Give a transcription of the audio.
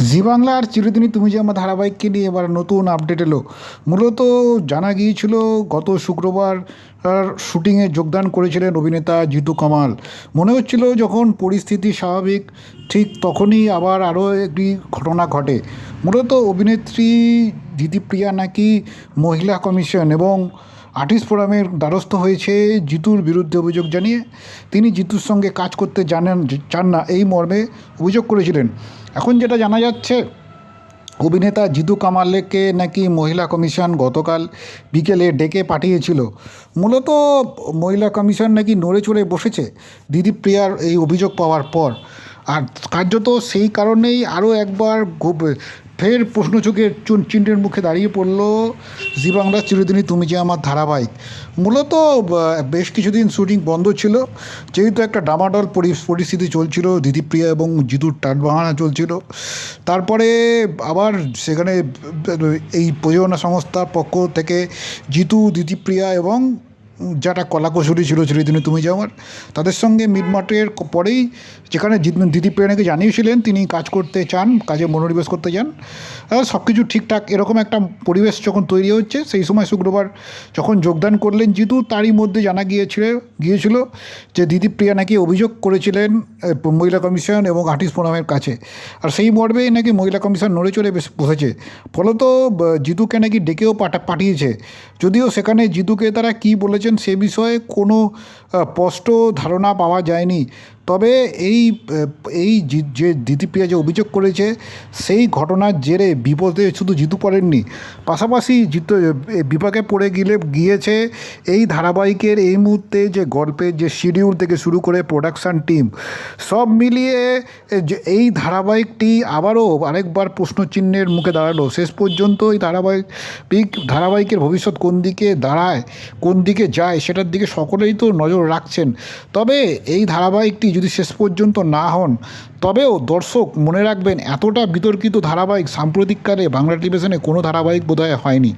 জি বাংলা আর চিরদিনই তুমি যে আমার ধারাবাহিককে নিয়ে এবার নতুন আপডেট এলো। মূলত জানা গিয়েছিল গত শুক্রবার শুটিংয়ে যোগদান করেছিলেন অভিনেতা জিতু কামাল। মনে হচ্ছিল যখন পরিস্থিতি স্বাভাবিক ঠিক তখনই আবার আরও একটি ঘটনা ঘটে। মূলত অভিনেত্রী দিতিপ্রিয়া নাকি মহিলা কমিশন এবং আর্টিস্ট ফোরামের দ্বারস্থ হয়েছে জিতুর বিরুদ্ধে অভিযোগ জানিয়ে। তিনি জিতুর সঙ্গে কাজ করতে চান না এই মর্মে অভিযোগ করেছিলেন। এখন যেটা জানা যাচ্ছে, অভিনেতা জিতু কামালকে নাকি মহিলা কমিশন গতকাল বিকেলে ডেকে পাঠিয়েছিল। মূলত মহিলা কমিশন নাকি নড়ে চড়ে বসেছে দিদিপ্রিয়ার এই অভিযোগ পাওয়ার পর। আর কার্যত সেই কারণেই আরও একবার ফের প্রশ্নচোখের চিহ্নের মুখে দাঁড়িয়ে পড়ল জি বাংলা চিরদিনই তুমি যে আমার ধারাবাহিক। মূলত বেশ কিছুদিন শুটিং বন্ধ ছিল, যেহেতু একটা ডামাডোল পরিস্থিতি চলছিল, দিদিপ্রিয়া এবং জিতুর টালবাহানা চলছিল। তারপরে আবার সেখানে এই প্রযোজনা সংস্থার পক্ষ থেকে জিতু, দিদিপ্রিয়া এবং যারা কলাকুশলী ছিল চিরদিনই তুমি যে আমার, তাদের সঙ্গে মিটমাটের পরেই, যেখানে দিদিপ্রিয়া নাকি জানিয়েছিলেন তিনি কাজ করতে চান, কাজে মনোনিবেশ করতে চান, সব কিছু ঠিকঠাক এরকম একটা পরিবেশ যখন তৈরি হচ্ছে, সেই সময় শুক্রবার যখন যোগদান করলেন জিতু, তারই মধ্যে জানা গিয়েছিল যে দিদিপ্রিয়া নাকি অভিযোগ করেছিলেন মহিলা কমিশন এবং আর্টিস্ট ফোরামের কাছে। আর সেই মর্মেই নাকি মহিলা কমিশন নড়ে চড়ে বসেছে। ফলত জিতুকে নাকি ডেকেও পাঠিয়েছে। যদিও সেখানে জিতুকে তারা কী বলেছেন সে বিষয়ে কোনো স্পষ্ট ধারণা পাওয়া যায়নি। তবে এই যে দিদিপ্রিয়া যে অভিযোগ করেছে, সেই ঘটনার জেরে বিপদে শুধু জিতু পড়েননি, পাশাপাশি বিপাকে পড়ে গিয়েছে এই ধারাবাহিকের এই মুহূর্তে যে গল্পের যে শিডিউল থেকে শুরু করে প্রোডাকশান টিম, সব মিলিয়ে যে এই ধারাবাহিকটি আবারও আরেকবার প্রশ্নচিহ্নের মুখে দাঁড়ালো। শেষ পর্যন্ত এই ধারাবাহিকের ভবিষ্যৎ কোন দিকে দাঁড়ায়, কোন দিকে যায়, সেটার দিকে সকলেই তো নজর রাখছেন। তবে এই ধারাবাহিকটি যদি শেষ পর্যন্ত না হন, তবেও দর্শক মনে রাখবেন, এতটা বিতর্কিত ধারাবাহিক সাম্প্রতিককালে বাংলা টেলিভিশনে কোনো ধারাবাহিক বোধহয় হয়নি।